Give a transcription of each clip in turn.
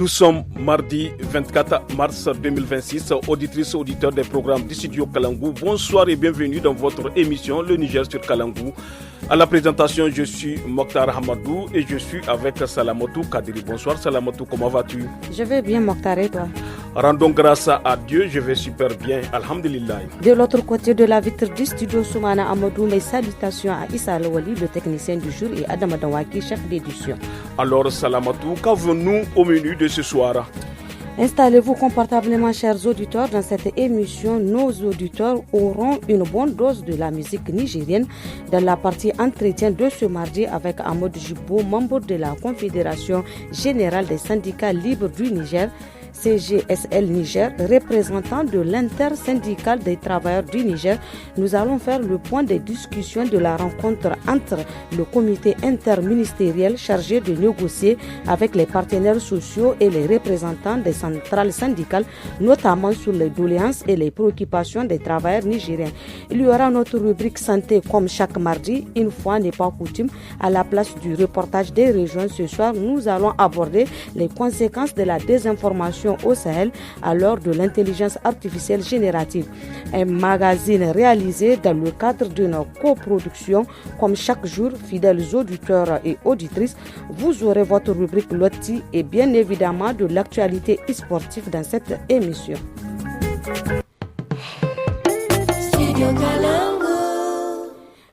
Nous sommes mardi 24 mars 2026. Auditrices, auditeurs des programmes du studio Kalangou, bonsoir et bienvenue dans votre émission Le Niger sur Kalangou. À la présentation, je suis Mokhtar Hamadou et je suis avec Salamatou Kadiri. Bonsoir Salamatou, comment vas-tu? Je vais bien Mokhtar et toi? Rendons grâce à Dieu, je vais super bien, alhamdulillah. De l'autre côté de la vitre du studio Soumana Amadou, mes salutations à Issa Lawali, le technicien du jour, et Adam Adawaki, chef d'édition. Alors Salamatou, qu'avons-nous au menu de ce soir? Installez-vous confortablement, chers auditeurs. Dans cette émission, nos auditeurs auront une bonne dose de la musique nigérienne dans la partie entretien de ce mardi avec Amadou Jibo, membre de la Confédération générale des syndicats libres du Niger, CGSL Niger, représentant de l'intersyndicale des travailleurs du Niger. Nous allons faire le point des discussions de la rencontre entre le comité interministériel chargé de négocier avec les partenaires sociaux et les représentants des centrales syndicales, notamment sur les doléances et les préoccupations des travailleurs nigériens. Il y aura notre rubrique santé comme chaque mardi, une fois n'est pas coutume. À la place du reportage des régions, ce soir, nous allons aborder les conséquences de la désinformation au Sahel à l'heure de l'intelligence artificielle générative. Un magazine réalisé dans le cadre d'une coproduction. Comme chaque jour, fidèles auditeurs et auditrices, vous aurez votre rubrique Loti et bien évidemment de l'actualité sportive dans cette émission.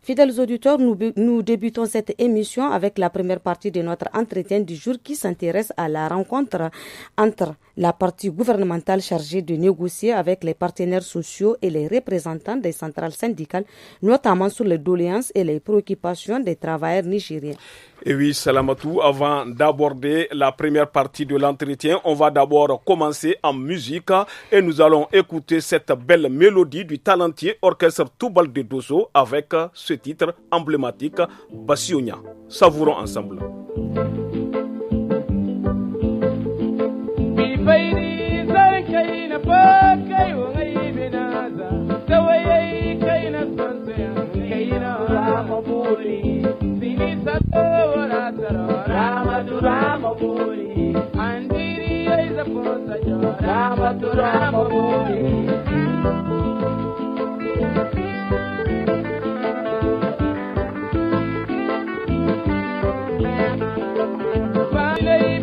Fidèles auditeurs, nous débutons cette émission avec la première partie de notre entretien du jour qui s'intéresse à la rencontre entre la partie gouvernementale chargée de négocier avec les partenaires sociaux et les représentants des centrales syndicales, notamment sur les doléances et les préoccupations des travailleurs nigériens. Et oui, Salamatou, avant d'aborder la première partie de l'entretien, on va d'abord commencer en musique et nous allons écouter cette belle mélodie du talentueux orchestre Toubal de Dosso avec ce titre emblématique, Bassionia. Savourons ensemble. Ramapuri, Andiri is a posa, Ramapuri.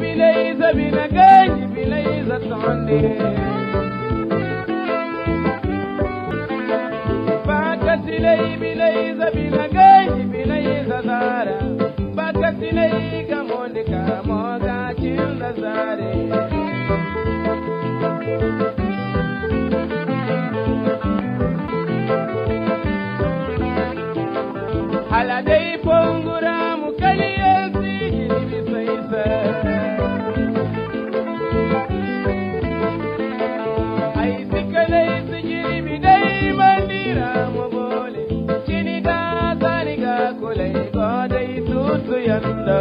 Bilay is a vinagay, Bilay is a Sunday. Bilay is a vinagay, Bilay is a Zara. Bakasile Gamondika Moga Childazare Haladay Pongura Mukalia Sigibisaisa Aisikale Sigibidai Mandira Mobole Chiniga Zaniga Kule Godai Yanda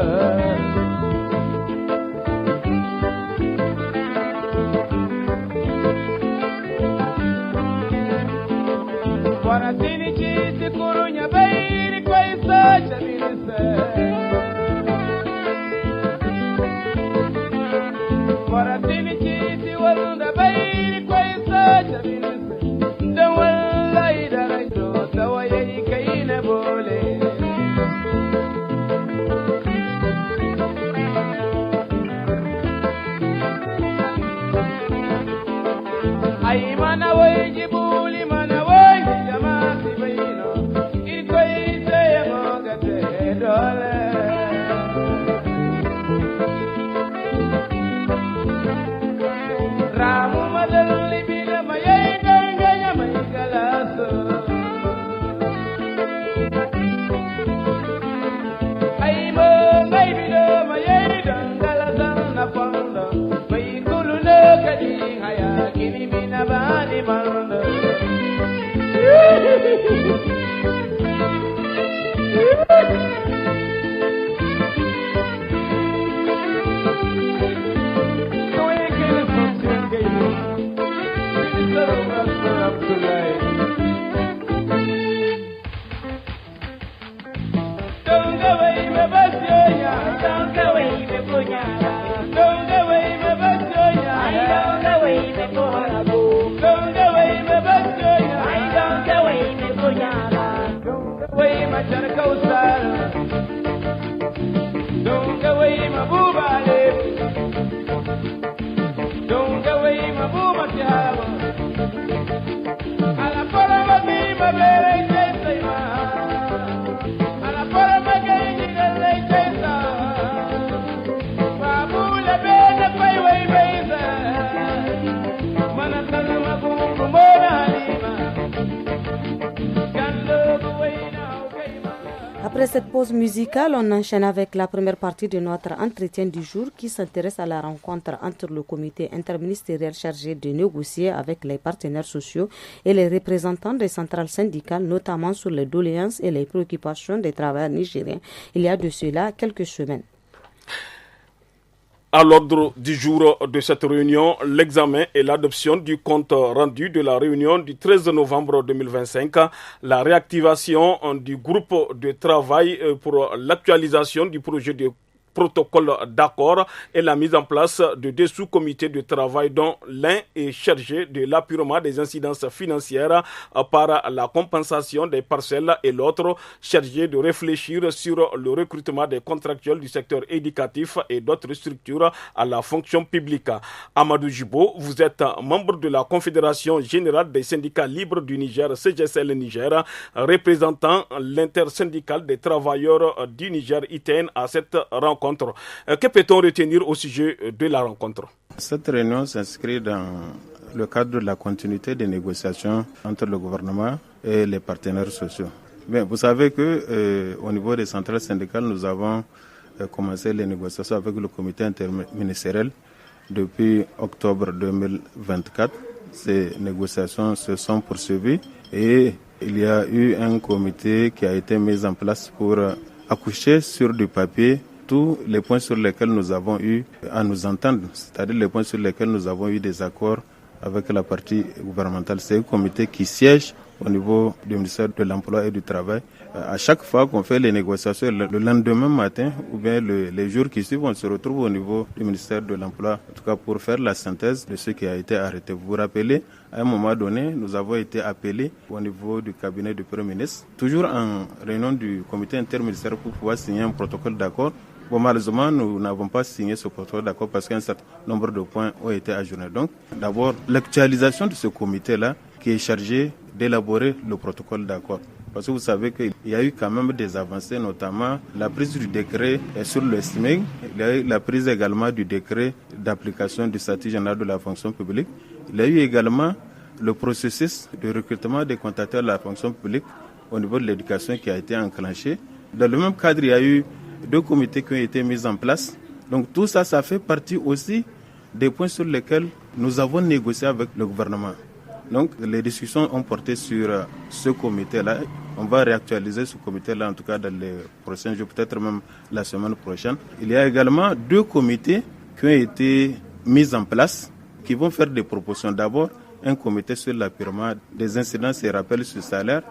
Paratini chiti kurunya bairi kwa isa chabinisa Paratini chiti walunda bairi kwa isa chabinisa Ndawala idaraito tawaye ikaina bole Ay mana wajibuli mana waji jamasi baino iko ite mogate dole Ramu madalli bila mayai danganya maigalaso Ay mo ngai bila mayai dangala na panda baikulu no kadi haya kini Bani Manda Don't go away, my best, don't go away, my Après cette pause musicale, on enchaîne avec la première partie de notre entretien du jour qui s'intéresse à la rencontre entre le comité interministériel chargé de négocier avec les partenaires sociaux et les représentants des centrales syndicales, notamment sur les doléances et les préoccupations des travailleurs nigériens. Il y a de cela quelques semaines. À l'ordre du jour de cette réunion, l'examen et l'adoption du compte rendu de la réunion du 13 novembre 2025, la réactivation du groupe de travail pour l'actualisation du projet de protocole d'accord et la mise en place de deux sous-comités de travail dont l'un est chargé de l'appurement des incidences financières par la compensation des parcelles et l'autre chargé de réfléchir sur le recrutement des contractuels du secteur éducatif et d'autres structures à la fonction publique. Amadou Jibo, vous êtes membre de la Confédération générale des syndicats libres du Niger, CGSL Niger, représentant l'intersyndicale des travailleurs du Niger ITN à cette rencontre. Que peut-on retenir au sujet de la rencontre? Cette réunion s'inscrit dans le cadre de la continuité des négociations entre le gouvernement et les partenaires sociaux. Bien, vous savez que au niveau des centrales syndicales, nous avons commencé les négociations avec le comité interministériel depuis octobre 2024. Ces négociations se sont poursuivies et il y a eu un comité qui a été mis en place pour accoucher sur du papier tous les points sur lesquels nous avons eu à nous entendre, c'est-à-dire les points sur lesquels nous avons eu des accords avec la partie gouvernementale. C'est un comité qui siège au niveau du ministère de l'Emploi et du Travail. À chaque fois qu'on fait les négociations, le lendemain matin ou bien les jours qui suivent, on se retrouve au niveau du ministère de l'Emploi, en tout cas pour faire la synthèse de ce qui a été arrêté. Vous vous rappelez, à un moment donné, nous avons été appelés au niveau du cabinet du Premier ministre, toujours en réunion du comité interministériel pour pouvoir signer un protocole d'accord. Bon, malheureusement, nous n'avons pas signé ce protocole d'accord parce qu'un certain nombre de points ont été ajournés. Donc, d'abord, l'actualisation de ce comité-là qui est chargé d'élaborer le protocole d'accord. Parce que vous savez qu'il y a eu quand même des avancées, notamment la prise du décret sur le SMIC, il y a eu la prise également du décret d'application du statut général de la fonction publique. Il y a eu également le processus de recrutement des contracteurs de la fonction publique au niveau de l'éducation qui a été enclenché. Dans le même cadre, il y a eu deux comités qui ont été mis en place. Donc tout ça, ça fait partie aussi des points sur lesquels nous avons négocié avec le gouvernement. Donc les discussions ont porté sur ce comité-là. On va réactualiser ce comité-là, en tout cas dans les prochains jours, peut-être même la semaine prochaine. Il y a également deux comités qui ont été mis en place, qui vont faire des propositions. D'abord, un comité sur l'appurement des incidences et rappels sur salaire.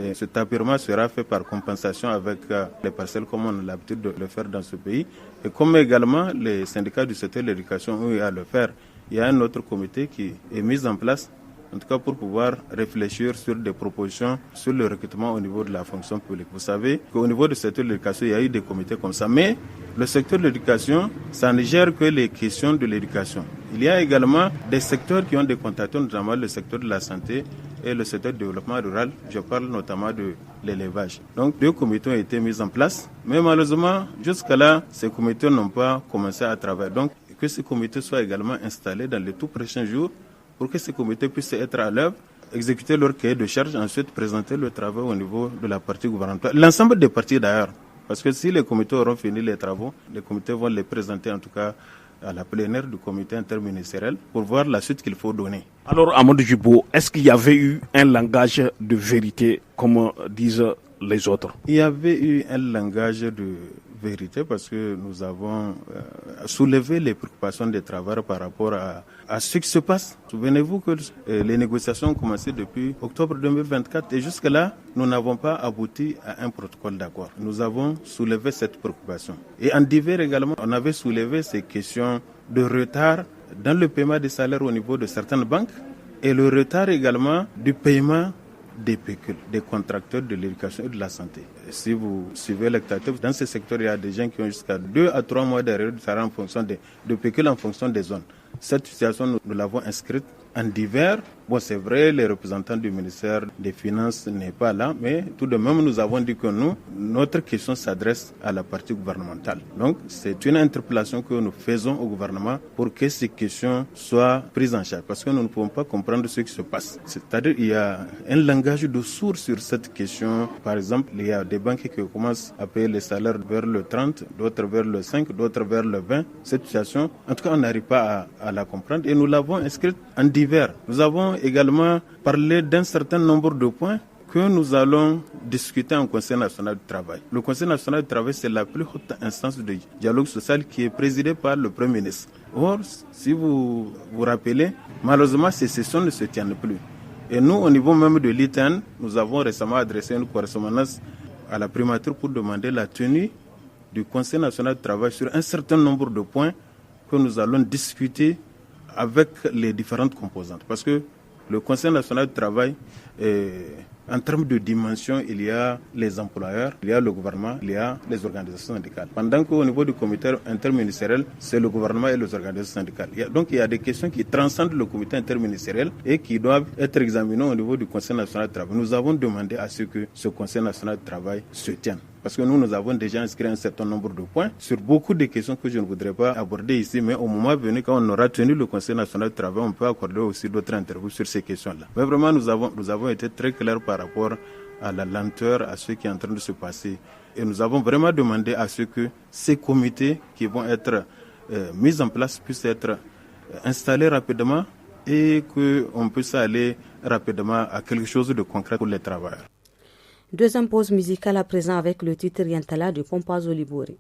Et cet appurement sera fait par compensation avec les parcelles comme on a l'habitude de le faire dans ce pays. Et comme également les syndicats du secteur de l'éducation ont eu à le faire, il y a un autre comité qui est mis en place, en tout cas pour pouvoir réfléchir sur des propositions sur le recrutement au niveau de la fonction publique. Vous savez qu'au niveau du secteur de l'éducation, il y a eu des comités comme ça. Mais le secteur de l'éducation, ça ne gère que les questions de l'éducation. Il y a également des secteurs qui ont des contacts, notamment le secteur de la santé et le secteur du développement rural. Je parle notamment de l'élevage. Donc, deux comités ont été mis en place. Mais malheureusement, jusqu'à là, ces comités n'ont pas commencé à travailler. Donc, que ces comités soient également installés dans les tout prochains jours pour que ces comités puissent être à l'œuvre, exécuter leur cahier de charge, ensuite présenter le travail au niveau de la partie gouvernementale. L'ensemble des parties d'ailleurs. Parce que si les comités auront fini les travaux, les comités vont les présenter en tout cas à la plénière du comité interministériel pour voir la suite qu'il faut donner. Alors, Amadou Jibo, est-ce qu'il y avait eu un langage de vérité, comme disent les autres? Il y avait eu un langage de vérité parce que nous avons soulevé les préoccupations des travailleurs par rapport à ce qui se passe. Souvenez-vous que les négociations ont commencé depuis octobre 2024 et jusque-là, nous n'avons pas abouti à un protocole d'accord. Nous avons soulevé cette préoccupation. Et en divers également, on avait soulevé ces questions de retard dans le paiement des salaires au niveau de certaines banques et le retard également du paiement des pécules, des contracteurs de l'éducation et de la santé. Si vous suivez l'actualité, dans ce secteur, il y a des gens qui ont jusqu'à 2 à 3 mois d'arrêt de salaire en fonction de pécules en fonction des zones. Cette situation, nous l'avons inscrite en divers Bon, c'est vrai, les représentants du ministère des Finances n'est pas là, mais tout de même, nous avons dit que notre question s'adresse à la partie gouvernementale. Donc, c'est une interpellation que nous faisons au gouvernement pour que ces questions soient prises en charge, parce que nous ne pouvons pas comprendre ce qui se passe. C'est-à-dire qu'il y a un langage de sourd sur cette question. Par exemple, il y a des banques qui commencent à payer les salaires vers le 30, d'autres vers le 5, d'autres vers le 20. Cette situation, en tout cas, on n'arrive pas à la comprendre et nous l'avons inscrite en divers. Nous avons également parlé d'un certain nombre de points que nous allons discuter en Conseil national du travail. Le Conseil national du travail, c'est la plus haute instance de dialogue social qui est présidée par le Premier ministre. Or, si vous vous rappelez, malheureusement, ces sessions ne se tiennent plus. Et nous, au niveau même de l'ITN, nous avons récemment adressé une correspondance à la primature pour demander la tenue du Conseil national du travail sur un certain nombre de points que nous allons discuter avec les différentes composantes. Parce que le Conseil national du travail, en termes de dimension, il y a les employeurs, il y a le gouvernement, il y a les organisations syndicales. Pendant qu'au niveau du comité interministériel, c'est le gouvernement et les organisations syndicales. Donc il y a des questions qui transcendent le comité interministériel et qui doivent être examinées au niveau du Conseil national du travail. Nous avons demandé à ce que ce Conseil national du travail se tienne. Parce que nous avons déjà inscrit un certain nombre de points sur beaucoup de questions que je ne voudrais pas aborder ici, mais au moment venu, quand on aura tenu le Conseil national du travail, on peut accorder aussi d'autres interviews sur ces questions-là. Mais vraiment, nous avons été très clairs par rapport à la lenteur, à ce qui est en train de se passer. Et nous avons vraiment demandé à ce que ces comités qui vont être mis en place puissent être installés rapidement et qu'on puisse aller rapidement à quelque chose de concret pour les travailleurs. Deuxième pause musicale à présent avec le titre Yantala de Compazo Libori.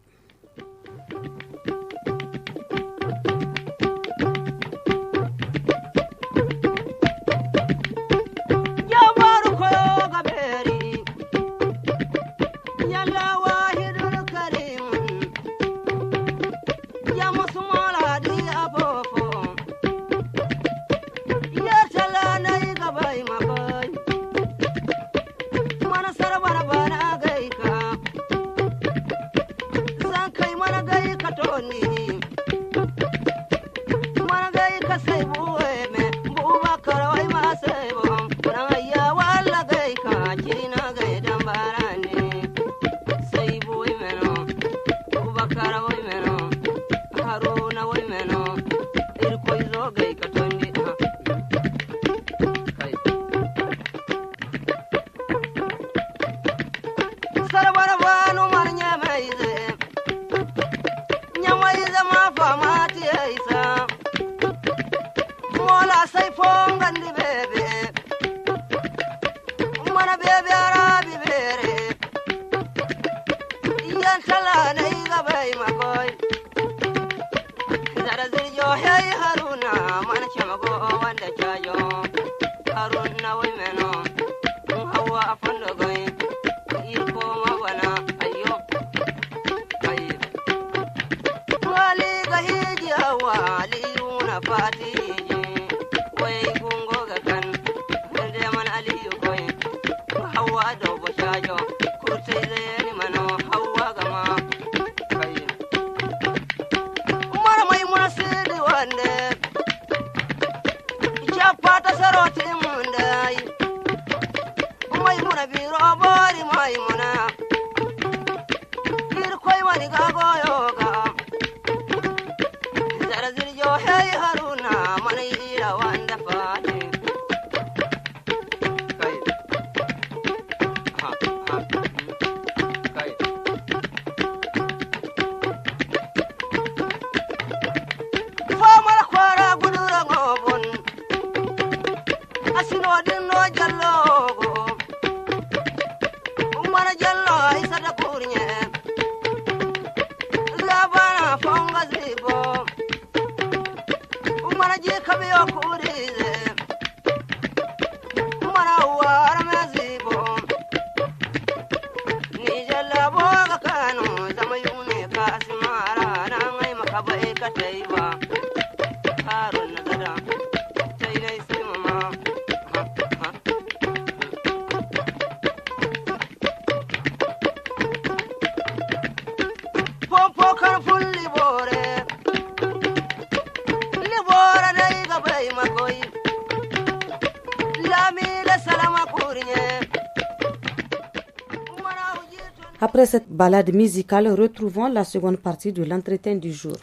Après cette balade musicale, retrouvons la seconde partie de l'entretien du jour.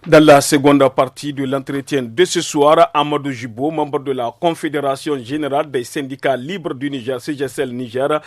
Dans la seconde partie de l'entretien de ce soir, Amadou Jibo, membre de la Confédération générale des syndicats libres du Niger, CGSL Niger,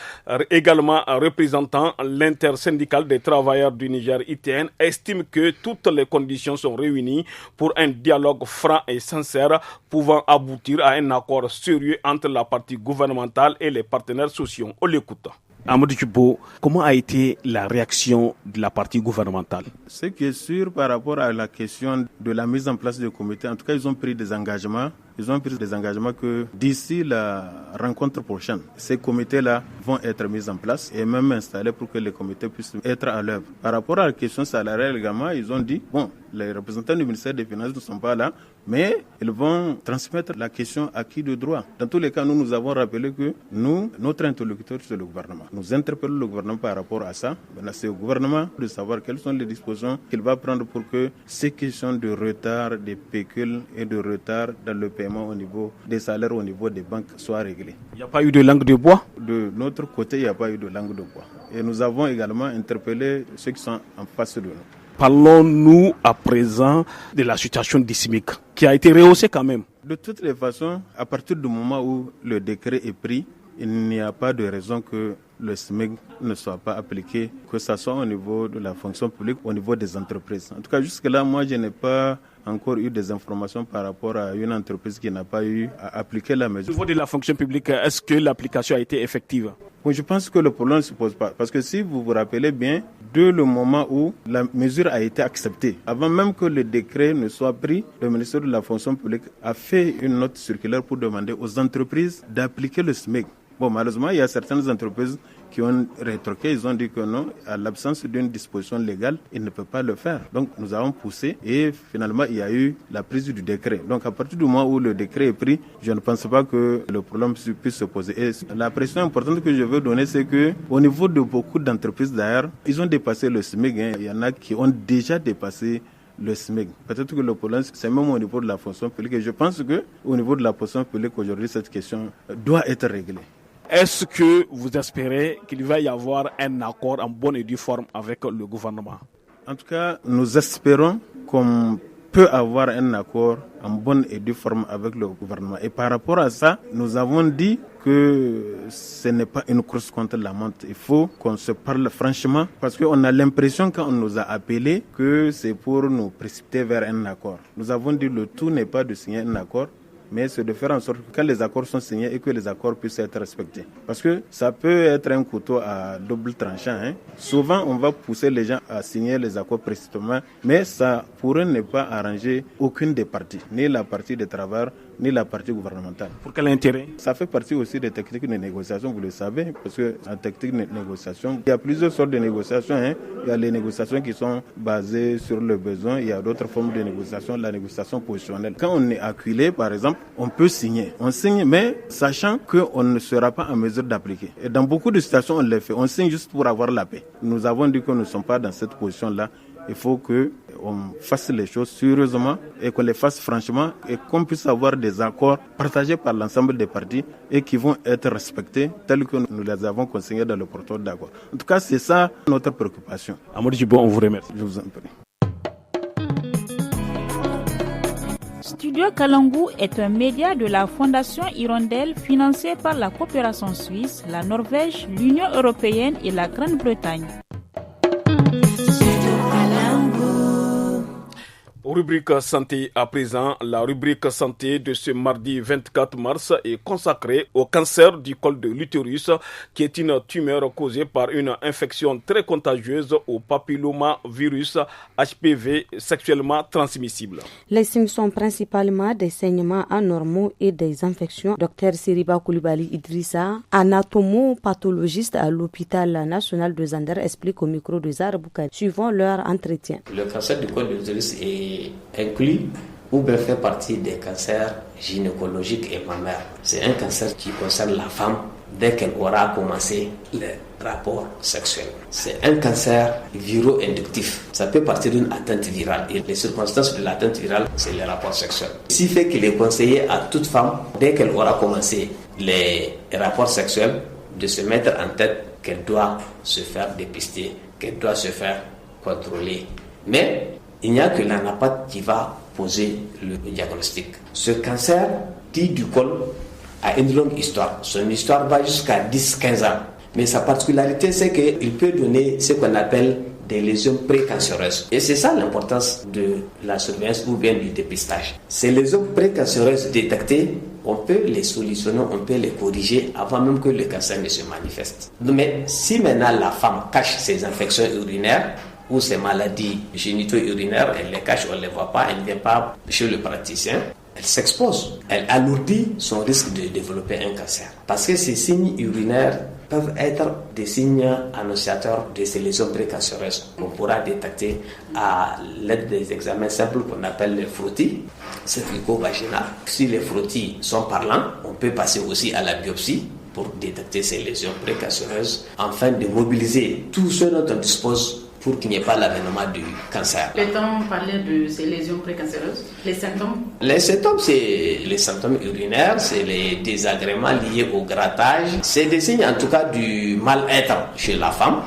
également représentant l'intersyndicale des travailleurs du Niger, ITN, estime que toutes les conditions sont réunies pour un dialogue franc et sincère pouvant aboutir à un accord sérieux entre la partie gouvernementale et les partenaires sociaux. On l'écoute. Amadou Djibo, comment a été la réaction de la partie gouvernementale? Ce qui est sûr par rapport à la question de la mise en place du comité, en tout cas, ils ont pris des engagements. Ils ont pris des engagements que d'ici la rencontre prochaine, ces comités-là vont être mis en place et même installés pour que les comités puissent être à l'œuvre. Par rapport à la question salariale également, ils ont dit, bon, les représentants du ministère des Finances ne sont pas là, mais ils vont transmettre la question à qui de droit. Dans tous les cas, nous avons rappelé que nous, notre interlocuteur, c'est le gouvernement. Nous interpellons le gouvernement par rapport à ça. Maintenant, c'est au gouvernement de savoir quelles sont les dispositions qu'il va prendre pour que ces questions de retard, des pécules et de retard dans le paiement au niveau des salaires, au niveau des banques soient réglées. Il n'y a pas eu de langue de bois? De notre côté, il n'y a pas eu de langue de bois. Et nous avons également interpellé ceux qui sont en face de nous. Parlons-nous à présent de la situation du SMIC, qui a été rehaussée quand même. De toutes les façons, à partir du moment où le décret est pris, il n'y a pas de raison que le SMIC ne soit pas appliqué, que ce soit au niveau de la fonction publique, au niveau des entreprises. En tout cas, jusque-là, moi, je n'ai pas encore eu des informations par rapport à une entreprise qui n'a pas eu à appliquer la mesure. Au niveau de la fonction publique, est-ce que l'application a été effective? Bon, je pense que le problème ne se pose pas. Parce que si vous vous rappelez bien, dès le moment où la mesure a été acceptée, avant même que le décret ne soit pris, le ministère de la fonction publique a fait une note circulaire pour demander aux entreprises d'appliquer le SMIC. Bon, malheureusement, il y a certaines entreprises qui ont rétorqué, ils ont dit que non, à l'absence d'une disposition légale, ils ne peuvent pas le faire. Donc, nous avons poussé et finalement, il y a eu la prise du décret. Donc, à partir du moment où le décret est pris, je ne pense pas que le problème puisse se poser. Et la pression importante que je veux donner, c'est que au niveau de beaucoup d'entreprises d'ailleurs, ils ont dépassé le SMIC. Il y en a qui ont déjà dépassé le SMIC. Peut-être que le problème, c'est même au niveau de la fonction publique. Et je pense qu'au niveau de la fonction publique, aujourd'hui, cette question doit être réglée. Est-ce que vous espérez qu'il va y avoir un accord en bonne et due forme avec le gouvernement? En tout cas, nous espérons qu'on peut avoir un accord en bonne et due forme avec le gouvernement. Et par rapport à ça, nous avons dit que ce n'est pas une course contre la montre. Il faut qu'on se parle franchement parce qu'on a l'impression quand on nous a appelés que c'est pour nous précipiter vers un accord. Nous avons dit le tout n'est pas de signer un accord, mais c'est de faire en sorte que quand les accords sont signés et que les accords puissent être respectés. Parce que ça peut être un couteau à double tranchant. Souvent, on va pousser les gens à signer les accords précisément, mais ça pourrait ne pas arranger aucune des parties, ni la partie des travailleurs, ni la partie gouvernementale. Pour quel intérêt? Ça fait partie aussi des techniques de négociation, vous le savez, parce que en technique de négociation, il y a plusieurs sortes de négociations. Il y a les négociations qui sont basées sur le besoin, il y a d'autres formes de négociation, la négociation positionnelle. Quand on est acculé, par exemple, on peut signer. On signe, mais sachant qu'on ne sera pas en mesure d'appliquer. Et dans beaucoup de situations, on le fait. On signe juste pour avoir la paix. Nous avons dit que nous ne sommes pas dans cette position-là. Il faut qu'on fasse les choses sérieusement et qu'on les fasse franchement et qu'on puisse avoir des accords partagés par l'ensemble des partis et qui vont être respectés tels que nous les avons consignés dans le protocole d'accord. En tout cas, c'est ça notre préoccupation. Amadou Djibo, on vous remercie. Je vous en prie. Studio Kalangu est un média de la Fondation Hirondelle financé par la coopération suisse, la Norvège, l'Union européenne et la Grande-Bretagne. Rubrique santé à présent. La rubrique santé de ce mardi 24 mars est consacrée au cancer du col de l'utérus, qui est une tumeur causée par une infection très contagieuse au papillomavirus HPV sexuellement transmissible. Les signes sont principalement des saignements anormaux et des infections. Dr Siriba Koulibaly Idrissa, anatomopathologiste à l'hôpital national de Zander, explique au micro de Zara Boukari, suivant leur entretien. Le cancer du col de l'utérus est inclus ou bien fait partie des cancers gynécologiques et mammaires. C'est un cancer qui concerne la femme dès qu'elle aura commencé les rapports sexuels. C'est un cancer viro-inductif. Ça peut partir d'une atteinte virale. Et les circonstances de l'atteinte virale, c'est les rapports sexuels. Ce qui fait qu'il est conseillé à toute femme, dès qu'elle aura commencé les rapports sexuels, de se mettre en tête qu'elle doit se faire dépister, qu'elle doit se faire contrôler. Mais il n'y a que l'anapathe qui va poser le diagnostic. Ce cancer dit du col a une longue histoire. Son histoire va jusqu'à 10-15 ans. Mais sa particularité, c'est qu'il peut donner ce qu'on appelle des lésions précancéreuses. Et c'est ça l'importance de la surveillance ou bien du dépistage. Ces lésions précancéreuses détectées, on peut les solutionner, on peut les corriger avant même que le cancer ne se manifeste. Mais si maintenant la femme cache ses infections urinaires ou ses maladies génito-urinaires, elle les cache, on ne les voit pas, elle ne vient pas chez le praticien, elle s'expose, elle alourdit son risque de développer un cancer. Parce que ces signes urinaires peuvent être des signes annonciateurs de ces lésions précancéreuses. On pourra détecter à l'aide des examens simples qu'on appelle les frottis cervico-vaginales. Si les frottis sont parlants, on peut passer aussi à la biopsie pour détecter ces lésions précancéreuses afin de mobiliser tout ce dont on dispose pour qu'il n'y ait pas l'avènement du cancer. Peut-on parler de ces lésions précancéreuses? Les symptômes? Les symptômes, c'est les symptômes urinaires, c'est les désagréments liés au grattage. C'est des signes en tout cas du mal-être chez la femme,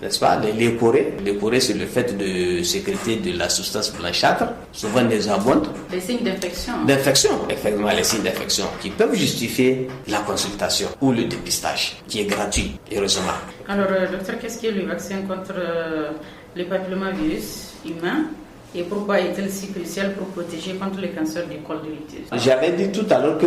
n'est-ce pas? Les léporées. Léporées, c'est le fait de sécréter de la substance blanchâtre, souvent nauséabonde. Les signes d'infection. D'infection, effectivement, les signes d'infection qui peuvent justifier la consultation ou le dépistage, qui est gratuit, heureusement. Alors, docteur, qu'est-ce qui est le vaccin contre le papillomavirus humain et pourquoi est-il si crucial pour protéger contre le cancer du col de l'utérus? J'avais dit tout à l'heure que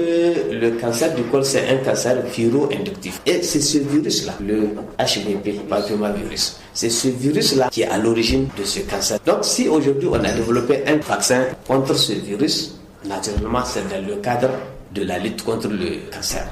le cancer du col, c'est un cancer viro-inductif. Et c'est ce virus-là, le HPV, papillomavirus, c'est ce virus-là qui est à l'origine de ce cancer. Donc, si aujourd'hui on a développé un vaccin contre ce virus, naturellement, c'est dans le cadre de la lutte contre le cancer.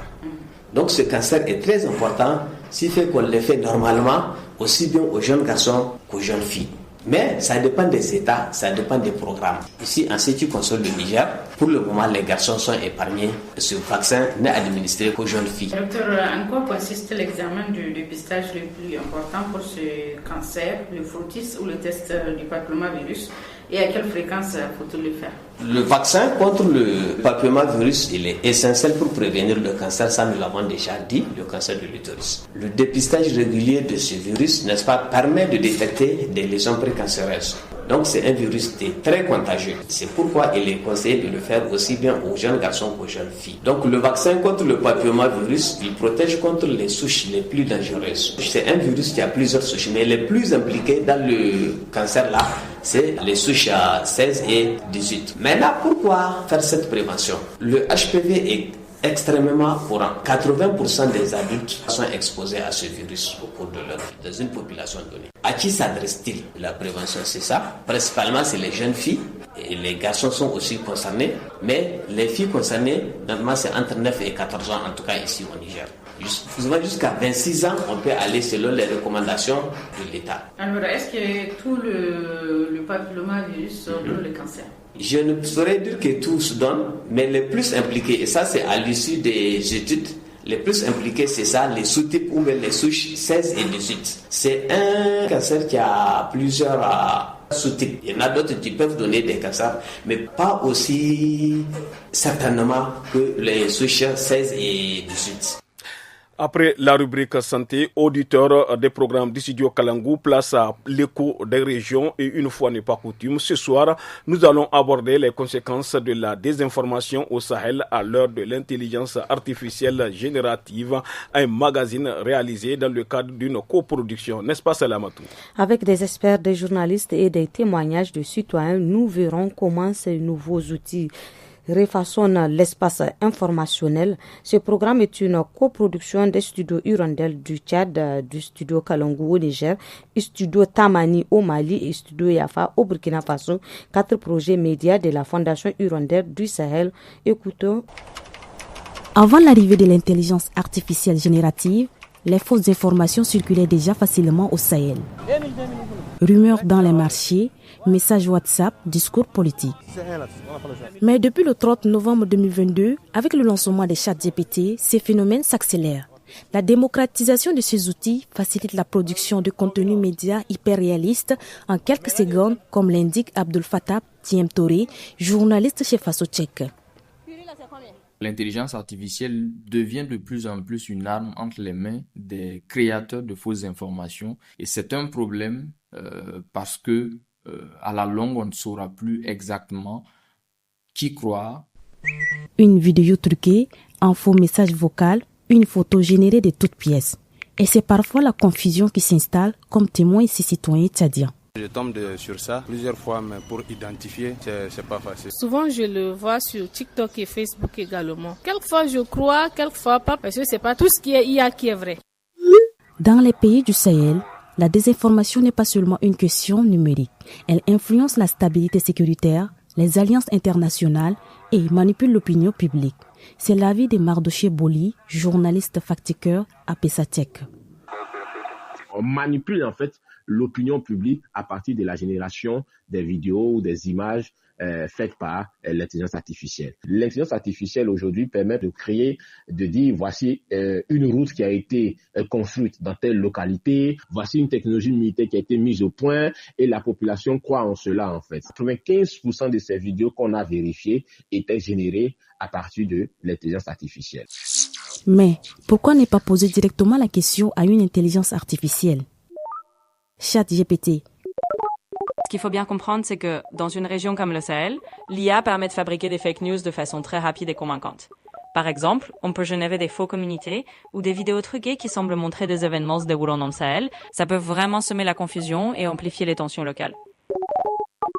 Donc ce cancer est très important, s'il fait qu'on le fait normalement, aussi bien aux jeunes garçons qu'aux jeunes filles. Mais ça dépend des États, ça dépend des programmes. Ici, en ce qui concerne le Niger, pour le moment, les garçons sont épargnés. Ce vaccin n'est administré qu'aux jeunes filles. Docteur, en quoi consiste l'examen du dépistage le plus important pour ce cancer, le frottis ou le test du papillomavirus? Et à quelle fréquence faut-il le faire? Le vaccin contre le papillomavirus, il est essentiel pour prévenir le cancer, ça nous l'avons déjà dit, le cancer de l'utérus. Le dépistage régulier de ce virus, n'est-ce pas, permet de détecter des lésions précancéreuses. Donc c'est un virus qui est très contagieux. C'est pourquoi il est conseillé de le faire aussi bien aux jeunes garçons qu'aux jeunes filles. Donc le vaccin contre le papillomavirus, il protège contre les souches les plus dangereuses. C'est un virus qui a plusieurs souches, mais les plus impliquées dans le cancer là, c'est les souches à 16 et 18. Maintenant, pourquoi faire cette prévention? Le HPV est extrêmement courant. 80% des adultes sont exposés à ce virus au cours de leur vie, dans une population donnée. À qui s'adresse-t-il? La prévention, c'est ça. Principalement, c'est les jeunes filles. Et les garçons sont aussi concernés. Mais les filles concernées, normalement, c'est entre 9 et 14 ans, en tout cas ici au Niger. Souvent jusqu'à 26 ans, on peut aller selon les recommandations de l'État. Alors, est-ce que tout le papillomavirus donne le cancer? Je ne saurais dire que tout se donne, mais les plus impliqués, et ça c'est à l'issue des études, les plus impliqués c'est ça, les sous-types ou les souches 16 et 18. C'est un cancer qui a plusieurs sous-types. Il y en a d'autres qui peuvent donner des cancers, mais pas aussi certainement que les souches 16 et 18. Après la rubrique santé, auditeurs des programmes du studio Kalangou, place à l'écho des régions et une fois n'est pas coutume, ce soir, nous allons aborder les conséquences de la désinformation au Sahel à l'heure de l'intelligence artificielle générative, un magazine réalisé dans le cadre d'une coproduction, n'est-ce pas Salamatou? Avec des experts, des journalistes et des témoignages de citoyens, nous verrons comment ces nouveaux outils refaçonne l'espace informationnel. Ce programme est une coproduction des studios Hirondelle du Tchad, du studio Kalangou au Niger, studio Tamani au Mali et studio Yafa au Burkina Faso. 4 projets médias de la Fondation Hirondelle du Sahel. Écoutons. Avant l'arrivée de l'intelligence artificielle générative, les fausses informations circulaient déjà facilement au Sahel. Rumeurs dans les marchés, messages WhatsApp, discours politiques. Mais depuis le 30 novembre 2022, avec le lancement des chats GPT, ces phénomènes s'accélèrent. La démocratisation de ces outils facilite la production de contenus médias hyper réalistes en quelques secondes, comme l'indique Abdul Fattah Thiem Touré, journaliste chez Faso Tchèque. L'intelligence artificielle devient de plus en plus une arme entre les mains des créateurs de fausses informations. Et c'est un problème parce que à la longue, on ne saura plus exactement qui croire. Une vidéo truquée, un faux message vocal, une photo générée de toutes pièces. Et c'est parfois la confusion qui s'installe, comme témoignent ces citoyens tchadiens. Je tombe sur ça plusieurs fois, mais pour identifier, c'est pas facile. Souvent, je le vois sur TikTok et Facebook également. Quelquefois, je crois, quelquefois pas, parce que c'est pas tout ce qui est IA qui est vrai. Dans les pays du Sahel, la désinformation n'est pas seulement une question numérique. Elle influence la stabilité sécuritaire, les alliances internationales et manipule l'opinion publique. C'est l'avis de Mardoché Boli, journaliste fact-checker à Pessatek. On manipule en fait l'opinion publique à partir de la génération des vidéos ou des images faites par l'intelligence artificielle. L'intelligence artificielle aujourd'hui permet de créer, de dire voici une route qui a été construite dans telle localité, voici une technologie militaire qui a été mise au point et la population croit en cela en fait. 95% de ces vidéos qu'on a vérifiées étaient générées à partir de l'intelligence artificielle. Mais pourquoi ne pas poser directement la question à une intelligence artificielle? ChatGPT. Ce qu'il faut bien comprendre, c'est que dans une région comme le Sahel, l'IA permet de fabriquer des fake news de façon très rapide et convaincante. Par exemple, on peut générer des faux communiqués ou des vidéos truquées qui semblent montrer des événements se déroulant dans le Sahel. Ça peut vraiment semer la confusion et amplifier les tensions locales.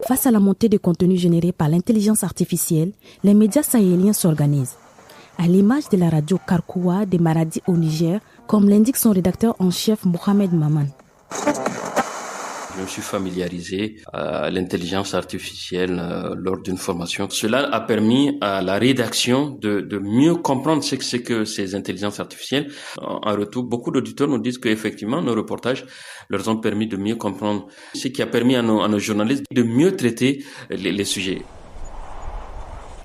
Face à la montée de contenus générés par l'intelligence artificielle, les médias sahéliens s'organisent. À l'image de la radio Karkoua de Maradi au Niger, comme l'indique son rédacteur en chef Mohamed Maman. Je me suis familiarisé à l'intelligence artificielle lors d'une formation. Cela a permis à la rédaction de mieux comprendre ce que ces intelligences artificielles. En retour, beaucoup d'auditeurs nous disent qu'effectivement, nos reportages leur ont permis de mieux comprendre, ce qui a permis à nos journalistes de mieux traiter les sujets.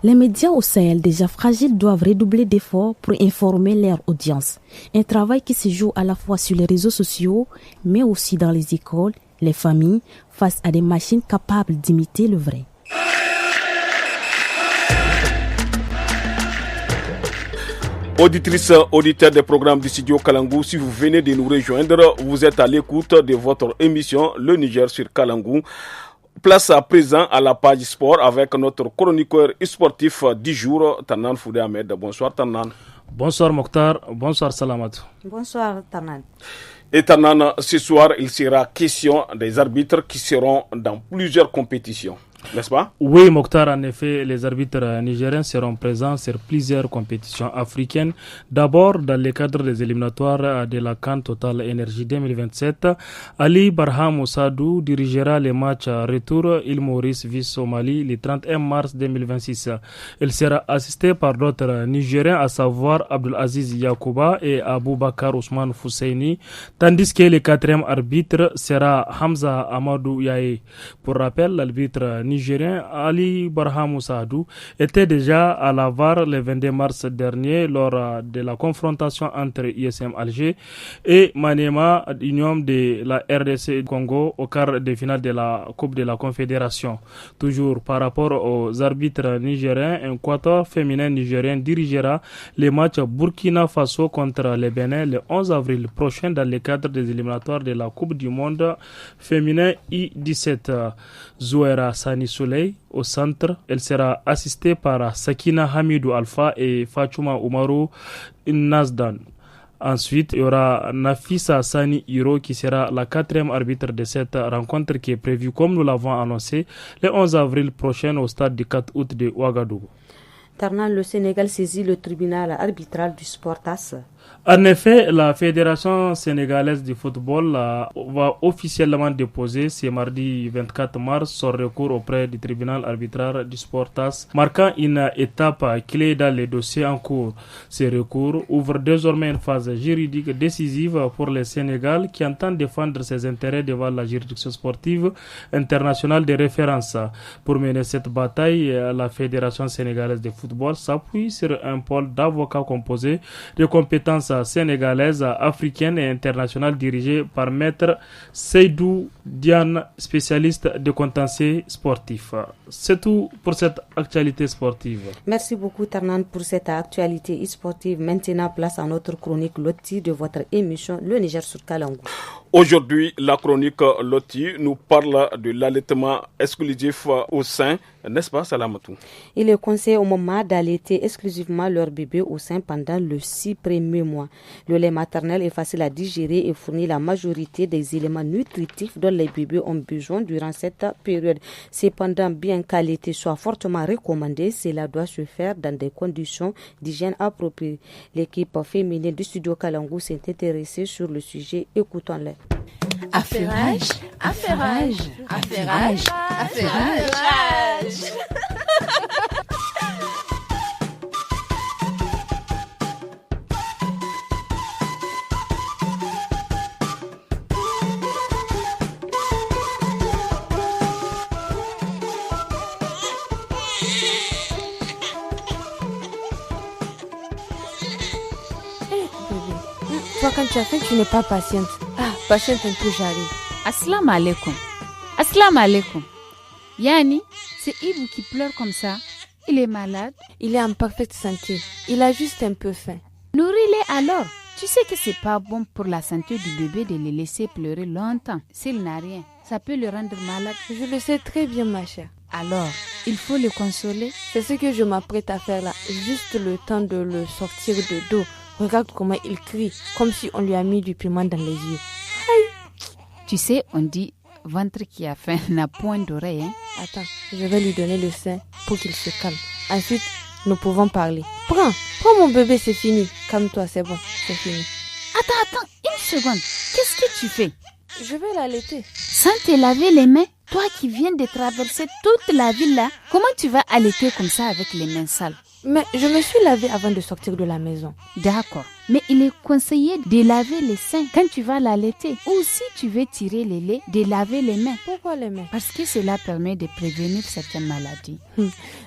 Les médias au Sahel déjà fragiles doivent redoubler d'efforts pour informer leur audience. Un travail qui se joue à la fois sur les réseaux sociaux, mais aussi dans les écoles, les familles, face à des machines capables d'imiter le vrai. Auditrices, auditeurs des programmes du studio Kalangou, si vous venez de nous rejoindre, vous êtes à l'écoute de votre émission Le Niger sur Kalangou. Place à présent à la page sport avec notre chroniqueur sportif du jour, Tanan Foudé Ahmed. Bonsoir Tanan. Bonsoir Mokhtar, bonsoir Salamatou. Bonsoir Tanan. Et Tanan, ce soir, il sera question des arbitres qui seront dans plusieurs compétitions, n'est-ce pas? Oui Mokhtar, en effet, les arbitres nigériens seront présents sur plusieurs compétitions africaines. D'abord, dans le cadre des éliminatoires de la CAN Total Energy 2027, Ali Barham Sadou dirigera les matchs retour Île Maurice vs au Mali le 31 mars 2026. Il sera assisté par d'autres Nigériens, à savoir Abdulaziz Yakouba et Aboubakar Ousmane Fousseini, tandis que le quatrième arbitre sera Hamza Amadou Yaye. Pour rappel, l'arbitre nigérien Ali Barham Sadou était déjà à la VAR le 22 mars dernier lors de la confrontation entre ISM Alger et Maniema Union de la RDC Congo au quart de finale de la Coupe de la Confédération. Toujours par rapport aux arbitres nigériens, un quatuor féminin nigérien dirigera les matchs Burkina Faso contre le Bénin le 11 avril prochain dans le cadre des éliminatoires de la Coupe du Monde féminin I-17. Zouera Sani Souley au centre. Elle sera assistée par Sakina Hamidou Alpha et Fatouma Oumarou Nazdan. Ensuite, il y aura Nafisa Sani Hiro qui sera la quatrième arbitre de cette rencontre qui est prévue, comme nous l'avons annoncé, le 11 avril prochain au stade du 4 août de Ouagadougou. Tarnan, le Sénégal saisit le tribunal arbitral du sport TAS. En effet, la Fédération sénégalaise de football va officiellement déposer ce mardi 24 mars son recours auprès du tribunal arbitral du sport TAS, marquant une étape clé dans les dossiers en cours. Ce recours ouvre désormais une phase juridique décisive pour le Sénégal qui entend défendre ses intérêts devant la juridiction sportive internationale de référence. Pour mener cette bataille, la Fédération sénégalaise de football s'appuie sur un pôle d'avocats composé de compétences sénégalaise, africaine et internationale dirigée par Maître Seydou Diane, spécialiste de contentieux sportif. C'est tout pour cette actualité sportive. Merci beaucoup Tarnan pour cette actualité sportive. Maintenant, place à notre chronique Loti de votre émission Le Niger sur Kalangou. Aujourd'hui, la chronique Loti nous parle de l'allaitement exclusif au sein, n'est-ce pas Salamatou? Il est conseillé aux mamans d'allaiter exclusivement leur bébé au sein pendant les 6 premiers mois. Le lait maternel est facile à digérer et fournit la majorité des éléments nutritifs dont les bébés ont besoin durant cette période. Cependant, bien qu'allaiter soit fortement recommandé, cela doit se faire dans des conditions d'hygiène appropriées. L'équipe féminine du studio Kalangou s'est intéressée sur le sujet. Écoutons-les. Affairage, affairage, affairage, affairage. Toi, quand tu as faim, tu n'es pas patiente. Patiente un peu, j'arrive. Assalamu alaikum. Assalamu alaikum. Yani, c'est Ibu qui pleure comme ça. Il est malade. Il est en parfaite santé. Il a juste un peu faim. Nourris-les alors. Tu sais que c'est pas bon pour la santé du bébé de le laisser pleurer longtemps. S'il n'a rien, ça peut le rendre malade. Je le sais très bien, ma chère. Alors, il faut le consoler. C'est ce que je m'apprête à faire là. Juste le temps de le sortir de dos. Regarde comment il crie, comme si on lui a mis du piment dans les yeux. Aïe. Tu sais, on dit ventre qui a faim n'a point d'oreille. Hein? Attends, je vais lui donner le sein pour qu'il se calme. Ensuite, nous pouvons parler. Prends mon bébé, c'est fini. Calme-toi, c'est bon, c'est fini. Attends, une seconde. Qu'est-ce que tu fais? Je vais l'allaiter. Sans te laver les mains? Toi qui viens de traverser toute la ville là, comment tu vas allaiter comme ça avec les mains sales? Mais je me suis lavée avant de sortir de la maison. D'accord. Mais il est conseillé de laver les seins quand tu vas l'allaiter. Ou si tu veux tirer le lait, de laver les mains. Pourquoi les mains? Parce que cela permet de prévenir certaines maladies.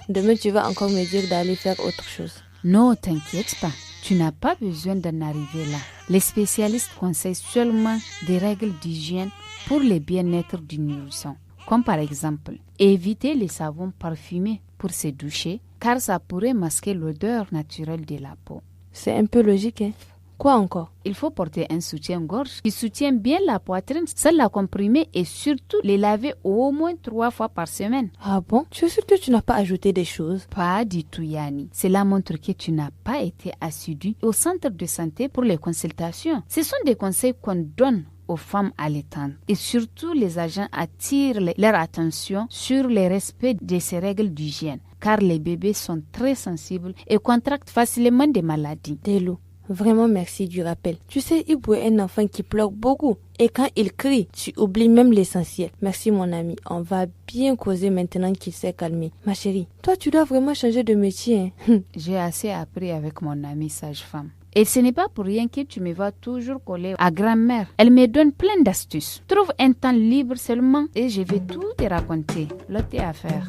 Demain, tu vas encore me dire d'aller faire autre chose. Non, t'inquiète pas. Tu n'as pas besoin d'en arriver là. Les spécialistes conseillent seulement des règles d'hygiène pour le bien-être du nourrisson. Comme par exemple, éviter les savons parfumés pour se doucher, car ça pourrait masquer l'odeur naturelle de la peau. C'est un peu logique, hein? Quoi encore? Il faut porter un soutien-gorge qui soutient bien la poitrine sans la comprimer et surtout les laver au moins 3 fois par semaine. Ah bon? Tu es sûr que tu n'as pas ajouté des choses? Pas du tout, Yani. Cela montre que tu n'as pas été assidu au centre de santé pour les consultations. Ce sont des conseils qu'on donne aux femmes allaitantes. Et surtout, les agents attirent leur attention sur le respect de ces règles d'hygiène, car les bébés sont très sensibles et contractent facilement des maladies. Delou, vraiment merci du rappel. Tu sais, Ibou est un enfant qui pleure beaucoup. Et quand il crie, tu oublies même l'essentiel. Merci mon ami, on va bien causer maintenant qu'il s'est calmé. Ma chérie, toi tu dois vraiment changer de métier. Hein? J'ai assez appris avec mon amie sage-femme. Et ce n'est pas pour rien que tu me vas toujours coller à grand-mère. Elle me donne plein d'astuces. Trouve un temps libre seulement et je vais tout te raconter. L'autre à faire.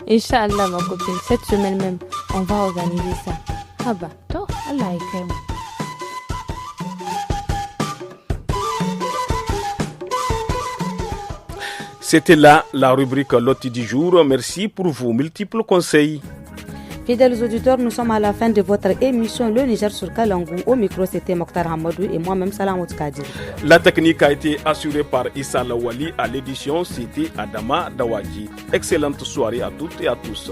Inch'Allah ma copine, cette semaine même, on va organiser ça. Ah bah, toi, Allah est C'était là la rubrique Loti du jour. Merci pour vos multiples conseils. Fidèles auditeurs, nous sommes à la fin de votre émission Le Niger sur Kalangou. Au micro, c'était Mokhtar Hamadou et moi-même Salamot Kadir. La technique a été assurée par Issa Lawali. À l'édition, c'était Adama Dawaji. Excellente soirée à toutes et à tous.